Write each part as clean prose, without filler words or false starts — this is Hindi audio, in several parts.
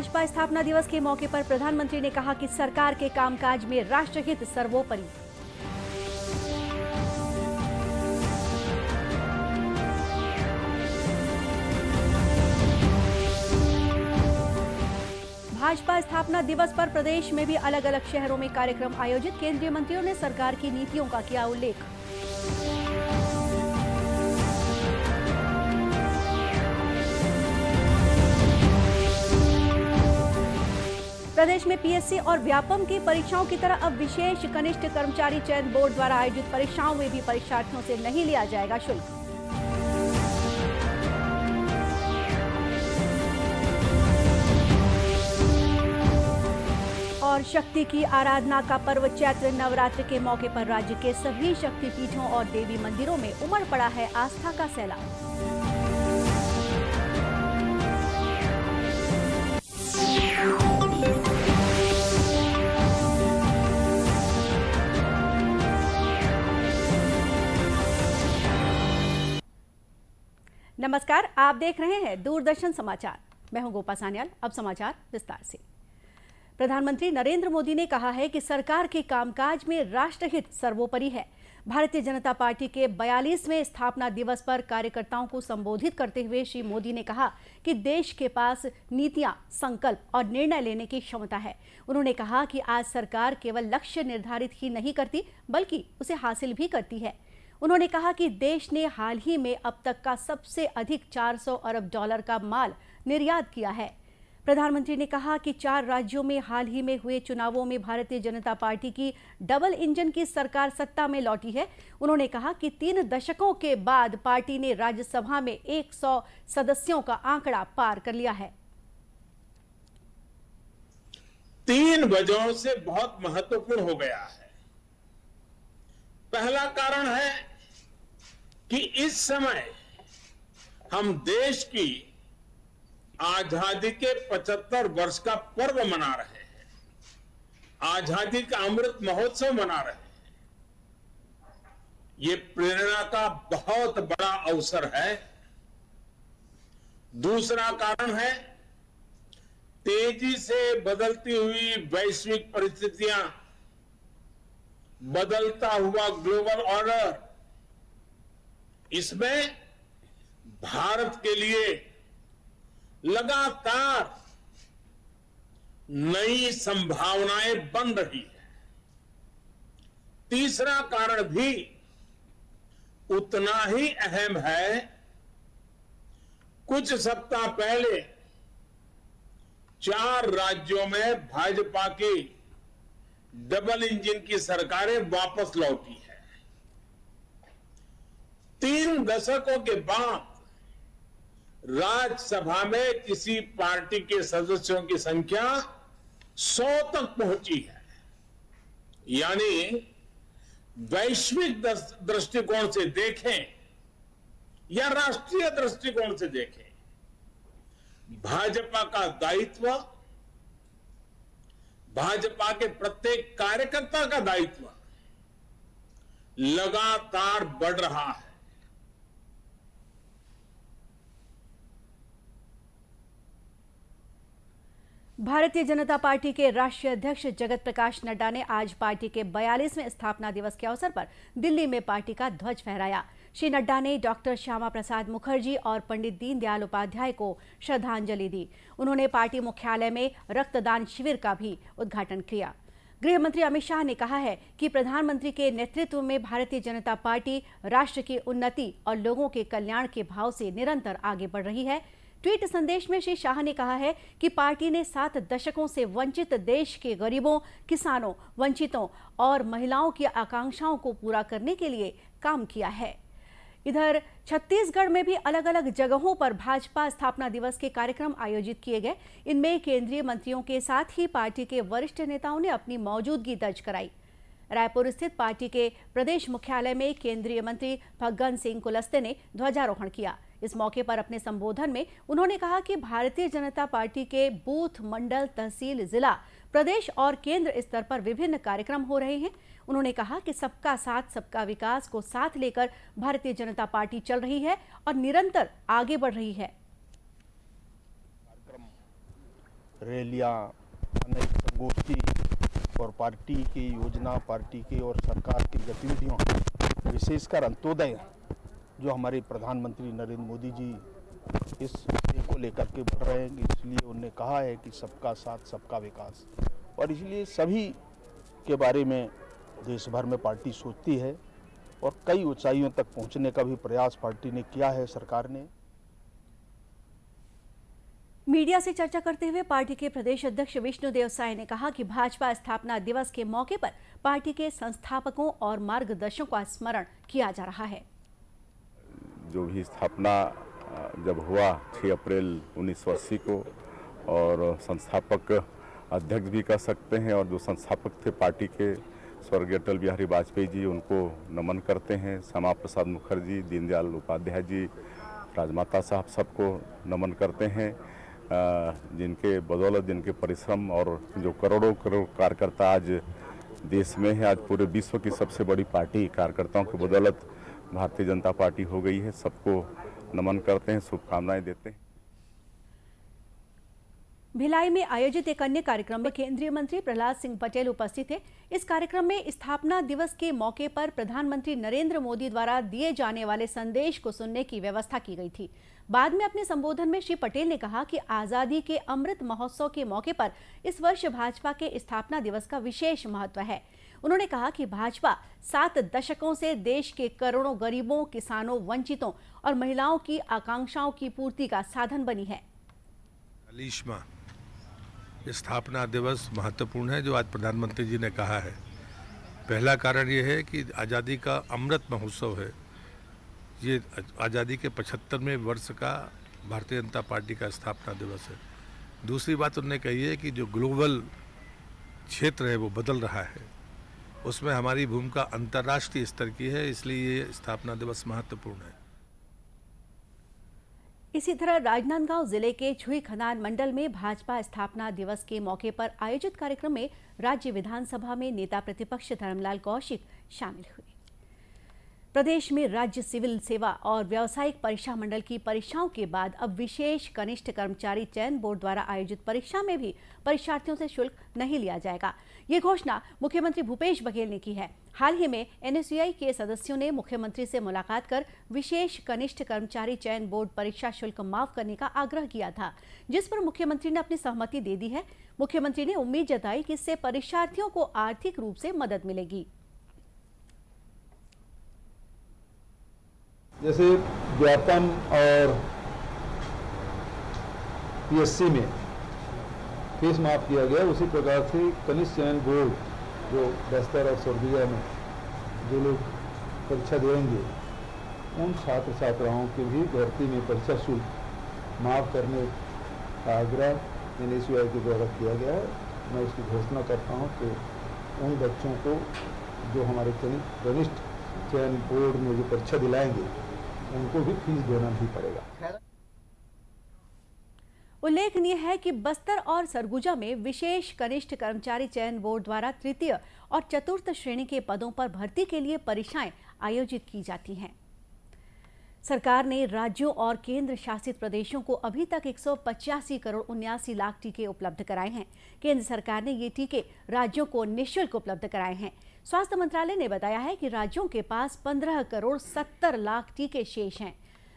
भाजपा स्थापना दिवस के मौके पर प्रधानमंत्री ने कहा कि सरकार के कामकाज में राष्ट्रहित सर्वोपरि। भाजपा स्थापना दिवस पर प्रदेश में भी अलग अलग शहरों में कार्यक्रम आयोजित। केंद्रीय मंत्रियों ने सरकार की नीतियों का किया उल्लेख। प्रदेश में पीएससी और व्यापम की परीक्षाओं की तरह अब विशेष कनिष्ठ कर्मचारी चयन बोर्ड द्वारा आयोजित परीक्षाओं में भी परीक्षार्थियों से नहीं लिया जाएगा शुल्क। और शक्ति की आराधना का पर्व चैत्र नवरात्र के मौके पर राज्य के सभी शक्तिपीठों और देवी मंदिरों में उमड़ पड़ा है आस्था का सैलाब। नमस्कार, आप देख रहे हैं दूरदर्शन समाचार। मैं हूं गोपा सान्याल। अब समाचार विस्तार से। प्रधानमंत्री नरेंद्र मोदी ने कहा है कि सरकार के कामकाज में राष्ट्रहित सर्वोपरि है। भारतीय जनता पार्टी के 42वें स्थापना दिवस पर कार्यकर्ताओं को संबोधित करते हुए श्री मोदी ने कहा कि देश के पास नीतियां, संकल्प और निर्णय लेने की क्षमता है। उन्होंने कहा कि आज सरकार केवल लक्ष्य निर्धारित ही नहीं करती बल्कि उसे हासिल भी करती है। उन्होंने कहा कि देश ने हाल ही में अब तक का सबसे अधिक 400 अरब डॉलर का माल निर्यात किया है। प्रधानमंत्री ने कहा कि 4 राज्यों में हाल ही में हुए चुनावों में भारतीय जनता पार्टी की डबल इंजन की सरकार सत्ता में लौटी है। उन्होंने कहा कि 3 दशकों के बाद पार्टी ने राज्यसभा में 100 सदस्यों का आंकड़ा पार कर लिया है। 3 वजहों से बहुत महत्वपूर्ण हो गया है। पहला कारण है कि इस समय हम देश की आजादी के 75 वर्ष का पर्व मना रहे हैं, आजादी का अमृत महोत्सव मना रहे हैं। ये प्रेरणा का बहुत बड़ा अवसर है। दूसरा कारण है तेजी से बदलती हुई वैश्विक परिस्थितियां, बदलता हुआ ग्लोबल ऑर्डर। इसमें भारत के लिए लगातार नई संभावनाएं बन रही है। तीसरा कारण भी उतना ही अहम है। कुछ सप्ताह पहले 4 राज्यों में भाजपा की डबल इंजन की सरकारें वापस लौटी है। 3 दशकों के बाद राज्यसभा में किसी पार्टी के सदस्यों की संख्या 100 तक पहुंची है। यानी वैश्विक दृष्टिकोण से देखें या राष्ट्रीय दृष्टिकोण से देखें, भाजपा का दायित्व, भाजपा के प्रत्येक कार्यकर्ता का दायित्व लगातार बढ़ रहा है। भारतीय जनता पार्टी के राष्ट्रीय अध्यक्ष जगत प्रकाश नड्डा ने आज पार्टी के 42वें स्थापना दिवस के अवसर पर दिल्ली में पार्टी का ध्वज फहराया। श्री नड्डा ने डॉक्टर श्यामा प्रसाद मुखर्जी और पंडित दीनदयाल उपाध्याय को श्रद्धांजलि दी। उन्होंने पार्टी मुख्यालय में रक्तदान शिविर का भी उद्घाटन किया। गृह मंत्री अमित शाह ने कहा है कि प्रधानमंत्री के नेतृत्व में भारतीय जनता पार्टी राष्ट्र की उन्नति और लोगों के कल्याण के भाव से निरंतर आगे बढ़ रही है। ट्वीट संदेश में श्री शाह ने कहा है कि पार्टी ने 7 दशकों से वंचित देश के गरीबों, किसानों, वंचितों और महिलाओं की आकांक्षाओं को पूरा करने के लिए काम किया है। इधर छत्तीसगढ़ में भी अलग अलग जगहों पर भाजपा स्थापना दिवस के कार्यक्रम आयोजित किए गए। इनमें केंद्रीय मंत्रियों के साथ ही पार्टी के वरिष्ठ नेताओं ने अपनी मौजूदगी दर्ज कराई। रायपुर स्थित पार्टी के प्रदेश मुख्यालय में केंद्रीय मंत्री फग्गन सिंह कुलस्ते ने ध्वजारोहण किया। इस मौके पर अपने संबोधन में उन्होंने कहा कि भारतीय जनता पार्टी के बूथ, मंडल, तहसील, जिला, प्रदेश और केंद्र स्तर पर विभिन्न कार्यक्रम हो रहे हैं। उन्होंने कहा कि सबका साथ, सबका विकास को साथ लेकर भारतीय जनता पार्टी चल रही है और निरंतर आगे बढ़ रही है। रैलियां, अनेक संगोष्ठी और पार्टी की योजना, पार्टी की और सरकार की गतिविधियों, विशेषकर अंत्योदय, जो हमारे प्रधानमंत्री नरेंद्र मोदी जी इस विषय को लेकर के बढ़ रहे हैं, इसलिए उन्होंने कहा है कि सबका साथ सबका विकास, और इसलिए सभी के बारे में देश भर में पार्टी सोचती है और कई ऊंचाइयों तक पहुंचने का भी प्रयास पार्टी ने किया है, सरकार ने। मीडिया से चर्चा करते हुए पार्टी के प्रदेश अध्यक्ष विष्णुदेव साय ने कहा कि भाजपा स्थापना दिवस के मौके पर पार्टी के संस्थापकों और मार्गदर्शकों का स्मरण किया जा रहा है। जो भी स्थापना जब हुआ 6 अप्रैल 1980 को, और संस्थापक अध्यक्ष भी कह सकते हैं, और जो संस्थापक थे पार्टी के स्वर्गीय अटल बिहारी वाजपेयी जी, उनको नमन करते हैं। श्यामा प्रसाद मुखर्जी, दीनदयाल उपाध्याय जी, राजमाता साहब, सबको नमन करते हैं, जिनके बदौलत, जिनके परिश्रम और जो करोड़ों करोड़ कार्यकर्ता आज देश में है, आज पूरे विश्व की सबसे बड़ी पार्टी कार्यकर्ताओं की बदौलत भारतीय जनता पार्टी हो गई है। सबको नमन करते हैं, शुभकामनाएं देते हैं। भिलाई में आयोजित एक अन्य कार्यक्रम में केंद्रीय मंत्री प्रहलाद सिंह पटेल उपस्थित थे। इस कार्यक्रम में स्थापना दिवस के मौके पर प्रधानमंत्री नरेंद्र मोदी द्वारा दिए जाने वाले संदेश को सुनने की व्यवस्था की गई थी। बाद में अपने संबोधन में श्री पटेल ने कहा कि आजादी के अमृत महोत्सव के मौके पर इस वर्ष भाजपा के स्थापना दिवस का विशेष महत्व है। उन्होंने कहा कि भाजपा 7 दशकों से देश के करोड़ों गरीबों, किसानों, वंचितों और महिलाओं की आकांक्षाओं की पूर्ति का साधन बनी है। 40वां स्थापना दिवस महत्वपूर्ण है, जो आज प्रधानमंत्री जी ने कहा है। पहला कारण ये है कि आज़ादी का अमृत महोत्सव है। ये आज़ादी के 75वें वर्ष का भारतीय जनता पार्टी का स्थापना दिवस है। दूसरी बात उन्होंने कही है कि जो ग्लोबल क्षेत्र है वो बदल रहा है, उसमें हमारी भूमिका अंतर्राष्ट्रीय स्तर की है, इसलिए ये स्थापना दिवस महत्वपूर्ण है। इसी तरह राजनांदगांव जिले के छुई खदान मंडल में भाजपा स्थापना दिवस के मौके पर आयोजित कार्यक्रम में राज्य विधानसभा में नेता प्रतिपक्ष धर्मलाल कौशिक शामिल हुए। प्रदेश में राज्य सिविल सेवा और व्यावसायिक परीक्षा मंडल की परीक्षाओं के बाद अब विशेष कनिष्ठ कर्मचारी चयन बोर्ड द्वारा आयोजित परीक्षा में भी परीक्षार्थियों से शुल्क नहीं लिया जाएगा। ये घोषणा मुख्यमंत्री भूपेश बघेल ने की है। हाल ही में एनएसयूआई के सदस्यों ने मुख्यमंत्री से मुलाकात कर विशेष कनिष्ठ कर्मचारी चयन बोर्ड परीक्षा शुल्क माफ करने का आग्रह किया था, जिस पर मुख्यमंत्री ने अपनी सहमति दे दी है। मुख्यमंत्री ने उम्मीद जताई कि इससे परीक्षार्थियों को आर्थिक रूप से मदद मिलेगी। जैसे व्यापम और पीएससी में फीस माफ किया गया, उसी प्रकार से कनिष्ठ चयन बोर्ड जो बस्तर और सरगुजा में जो लोग परीक्षा देंगे, उन छात्र छात्राओं की भी भर्ती में परीक्षा शुल्क माफ करने का आग्रह एनएसयूआई के द्वारा किया गया है। मैं उसकी घोषणा करता हूँ कि उन बच्चों को जो हमारे कनिष्ठ चयन बोर्ड में जो परीक्षा दिलाएंगे, उनको भी फीस देना नहीं पड़ेगा। उल्लेखनीय है कि बस्तर और सरगुजा में विशेष कनिष्ठ कर्मचारी चयन बोर्ड द्वारा तृतीय और चतुर्थ श्रेणी के पदों पर भर्ती के लिए परीक्षाएं आयोजित की जाती हैं। सरकार ने राज्यों और केंद्र शासित प्रदेशों को अभी तक 185 करोड़ 79 लाख टीके उपलब्ध कराए हैं। केंद्र सरकार ने ये टीके राज्यों को निःशुल्क उपलब्ध कराए हैं। स्वास्थ्य मंत्रालय ने बताया है कि राज्यों के पास 15 करोड़ 70 लाख टीके शेष हैं।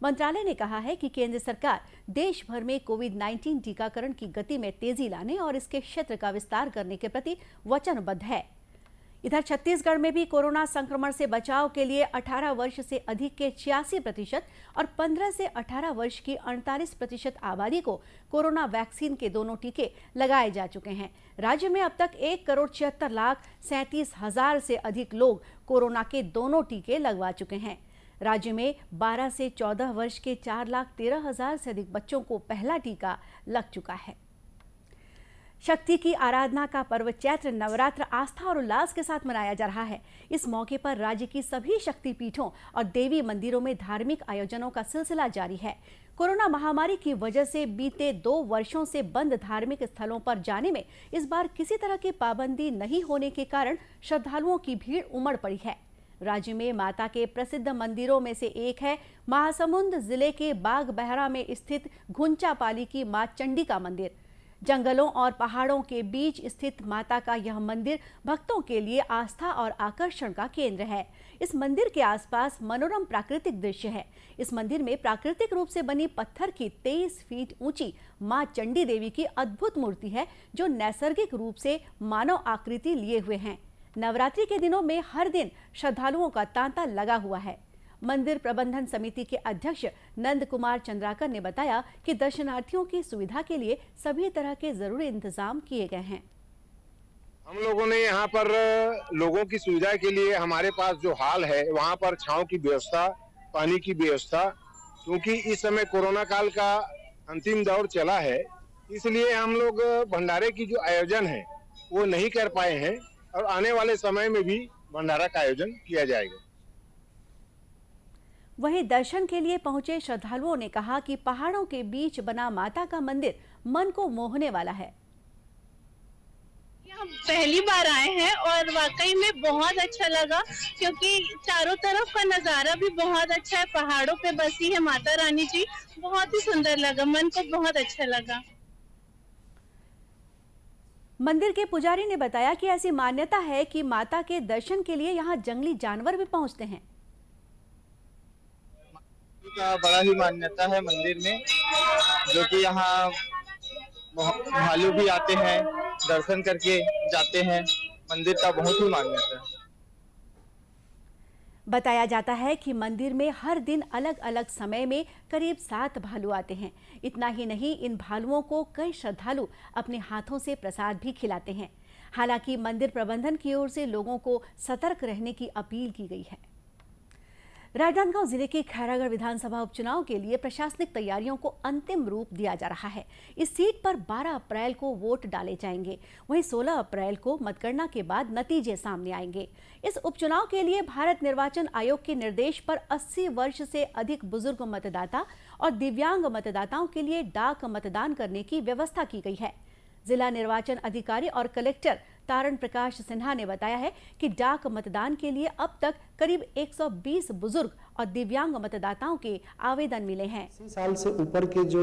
मंत्रालय ने कहा है कि केंद्र सरकार देश भर में कोविड-19 टीकाकरण की गति में तेजी लाने और इसके क्षेत्र का विस्तार करने के प्रति वचनबद्ध है। इधर छत्तीसगढ़ में भी कोरोना संक्रमण से बचाव के लिए 18 वर्ष से अधिक के 86% और 15 से 18 वर्ष की 48% आबादी को कोरोना वैक्सीन के दोनों टीके लगाए जा चुके हैं। राज्य में अब तक 1 करोड़ 76 लाख 37 हजार से अधिक लोग कोरोना के दोनों टीके लगवा चुके हैं। राज्य में 12 से 14 वर्ष के 4,13,000 से अधिक बच्चों को पहला टीका लग चुका है। शक्ति की आराधना का पर्व चैत्र नवरात्र आस्था और उल्लास के साथ मनाया जा रहा है। इस मौके पर राज्य की सभी शक्तिपीठों और देवी मंदिरों में धार्मिक आयोजनों का सिलसिला जारी है। कोरोना महामारी की वजह से बीते 2 वर्षों से बंद धार्मिक स्थलों पर जाने में इस बार किसी तरह की पाबंदी नहीं होने के कारण श्रद्धालुओं की भीड़ उमड़ पड़ी है। राज्य में माता के प्रसिद्ध मंदिरों में से एक है महासमुंद जिले के बागबहरा में स्थित घुंचापाली की मां चंडी का मंदिर। जंगलों और पहाड़ों के बीच स्थित माता का यह मंदिर भक्तों के लिए आस्था और आकर्षण का केंद्र है। इस मंदिर के आसपास मनोरम प्राकृतिक दृश्य है। इस मंदिर में प्राकृतिक रूप से बनी पत्थर की 23 फीट ऊंची मां चंडी देवी की अद्भुत मूर्ति है, जो नैसर्गिक रूप से मानव आकृति लिए हुए हैं। नवरात्रि के दिनों में हर दिन श्रद्धालुओं का तांता लगा हुआ है। मंदिर प्रबंधन समिति के अध्यक्ष नंद कुमार चंद्राकर ने बताया कि दर्शनार्थियों की सुविधा के लिए सभी तरह के जरूरी इंतजाम किए गए हैं। हम लोगों ने यहाँ पर लोगों की सुविधा के लिए हमारे पास जो हाल है वहाँ पर छांव की व्यवस्था, पानी की व्यवस्था, क्योंकि इस समय कोरोना काल का अंतिम दौर चला है, इसलिए हम लोग भंडारे की जो आयोजन है वो नहीं कर पाए हैं और आने वाले समय में भी भंडारा का आयोजन किया जाएगा। वहीं दर्शन के लिए पहुंचे श्रद्धालुओं ने कहा कि पहाड़ों के बीच बना माता का मंदिर मन को मोहने वाला है। हम पहली बार आए हैं और वाकई में बहुत अच्छा लगा, क्योंकि चारों तरफ का नजारा भी बहुत अच्छा है। पहाड़ों पे बसी है माता रानी जी, बहुत ही सुंदर लगा, मन को बहुत अच्छा लगा। मंदिर के पुजारी ने बताया कि ऐसी मान्यता है कि माता के दर्शन के लिए यहाँ जंगली जानवर भी पहुँचते हैं। का बड़ा ही मान्यता है मंदिर में, जो कि यहाँ भालू भी आते हैं, दर्शन करके जाते हैं। मंदिर का बहुत ही मान्यता है। बताया जाता है कि मंदिर में हर दिन अलग अलग समय में करीब 7 भालू आते हैं। इतना ही नहीं, इन भालुओं को कई श्रद्धालु अपने हाथों से प्रसाद भी खिलाते हैं। हालांकि मंदिर प्रबंधन की ओर से लोगों को सतर्क रहने की अपील की गई है। राजनांदगांव जिले के खैरागढ़ विधानसभा उपचुनाव के लिए प्रशासनिक तैयारियों को अंतिम रूप दिया जा रहा है। इस सीट पर 12 अप्रैल को वोट डाले जाएंगे। वहीं 16 अप्रैल को मतगणना के बाद नतीजे सामने आएंगे। इस उपचुनाव के लिए भारत निर्वाचन आयोग के निर्देश पर 80 वर्ष से अधिक बुजुर्ग मतदाता और दिव्यांग मतदाताओं के लिए डाक मतदान करने की व्यवस्था की गई है। जिला निर्वाचन अधिकारी और कलेक्टर तारण प्रकाश सिन्हा ने बताया है कि डाक मतदान के लिए अब तक करीब 120 बुजुर्ग और दिव्यांग मतदाताओं के आवेदन मिले हैं। 80 साल से ऊपर के जो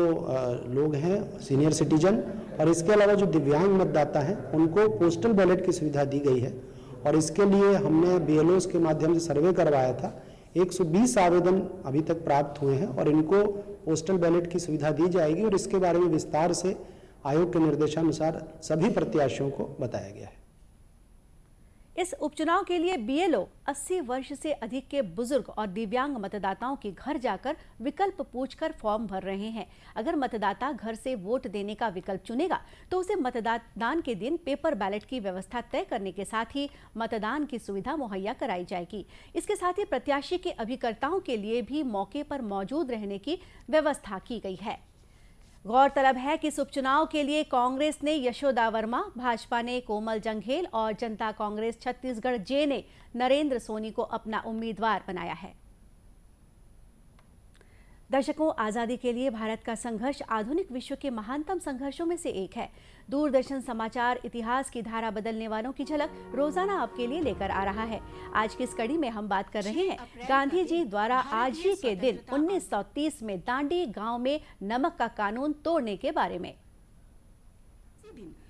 लोग हैं, सीनियर सिटीजन, और इसके अलावा जो दिव्यांग मतदाता हैं, उनको पोस्टल बैलेट की सुविधा दी गई है। और इसके लिए हमने BLOs के माध्यम से सर्वे करवाया था। 120 आवेदन अभी तक प्राप्त हुए हैं और इनको पोस्टल बैलेट की सुविधा दी जाएगी और इसके बारे में विस्तार से आयोग के निर्देशानुसार सभी प्रत्याशियों को बताया गया है। इस उपचुनाव के लिए BLO 80 वर्ष से अधिक के बुजुर्ग और दिव्यांग मतदाताओं के घर जाकर विकल्प पूछकर फॉर्म भर रहे हैं। अगर मतदाता घर से वोट देने का विकल्प चुनेगा तो उसे मतदान के दिन पेपर बैलेट की व्यवस्था तय करने के साथ ही मतदान की सुविधा मुहैया कराई जाएगी। इसके साथ ही प्रत्याशी के अभिकर्ताओं के लिए भी मौके पर मौजूद रहने की व्यवस्था की गई है। गौरतलब है कि इस उपचुनाव के लिए कांग्रेस ने यशोदा वर्मा, भाजपा ने कोमल जंघेल और जनता कांग्रेस छत्तीसगढ़ जे ने नरेंद्र सोनी को अपना उम्मीदवार बनाया है। दर्शकों, आजादी के लिए भारत का संघर्ष आधुनिक विश्व के महानतम संघर्षों में से एक है। दूरदर्शन समाचार इतिहास की धारा बदलने वालों की झलक रोजाना आपके लिए लेकर आ रहा है। आज की इस कड़ी में हम बात कर रहे हैं गांधी जी द्वारा आज ही के दिन 1930 में दांडी गांव में नमक का कानून तोड़ने के बारे में।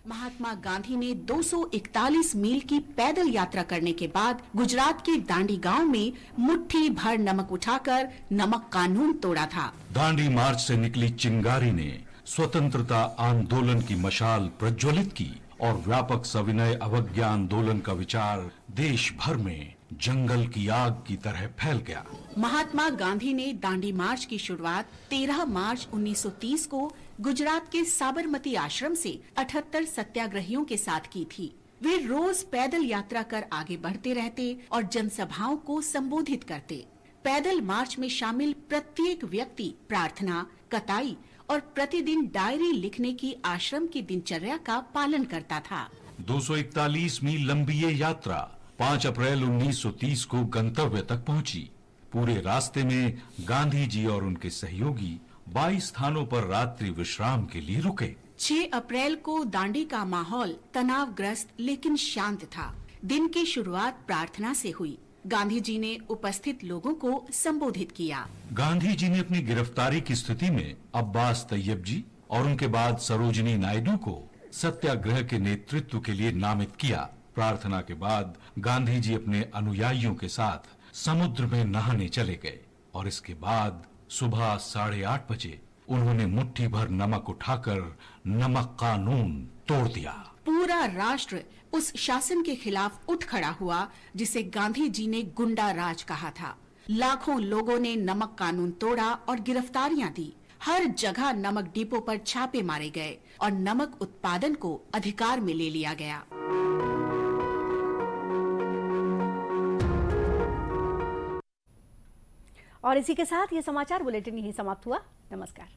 महात्मा गांधी ने 241 मील की पैदल यात्रा करने के बाद गुजरात के दांडी गांव में मुट्ठी भर नमक उठाकर नमक कानून तोड़ा था। दांडी मार्च से निकली चिंगारी ने स्वतंत्रता आंदोलन की मशाल प्रज्वलित की और व्यापक सविनय अवज्ञा आंदोलन का विचार देश भर में जंगल की आग की तरह फैल गया। महात्मा गांधी ने दांडी मार्च की शुरुआत 13 मार्च 1930 को गुजरात के साबरमती आश्रम से 78 सत्याग्रहियों के साथ की थी। वे रोज पैदल यात्रा कर आगे बढ़ते रहते और जनसभाओं को संबोधित करते। पैदल मार्च में शामिल प्रत्येक व्यक्ति प्रार्थना, कताई और प्रतिदिन डायरी लिखने की आश्रम की दिनचर्या का पालन करता था। 241 मील लंबी ये यात्रा 5 अप्रैल 1930 को गंतव्य तक पहुंची। पूरे रास्ते में गांधी जी और उनके सहयोगी 22 स्थानों पर रात्रि विश्राम के लिए रुके। 6 अप्रैल को दांडी का माहौल तनावग्रस्त लेकिन शांत था। दिन की शुरुआत प्रार्थना से हुई। गांधी जी ने उपस्थित लोगों को संबोधित किया। गांधी जी ने अपनी गिरफ्तारी की स्थिति में अब्बास तैयब जी और उनके बाद सरोजिनी नायडू को सत्याग्रह के नेतृत्व के लिए नामित किया। प्रार्थना के बाद गांधी जी अपने अनुयायियों के साथ समुद्र में नहाने चले गए और इसके बाद सुबह 8:30 बजे उन्होंने मुट्ठी भर नमक उठाकर नमक कानून तोड़ दिया। पूरा राष्ट्र उस शासन के खिलाफ उठ खड़ा हुआ जिसे गांधी जी ने गुंडा राज कहा था। लाखों लोगों ने नमक कानून तोड़ा और गिरफ्तारियां दी। हर जगह नमक डिपो पर छापे मारे गए और नमक उत्पादन को अधिकार में ले लिया गया। और इसी के साथ ये समाचार बुलेटिन यही समाप्त हुआ। नमस्कार।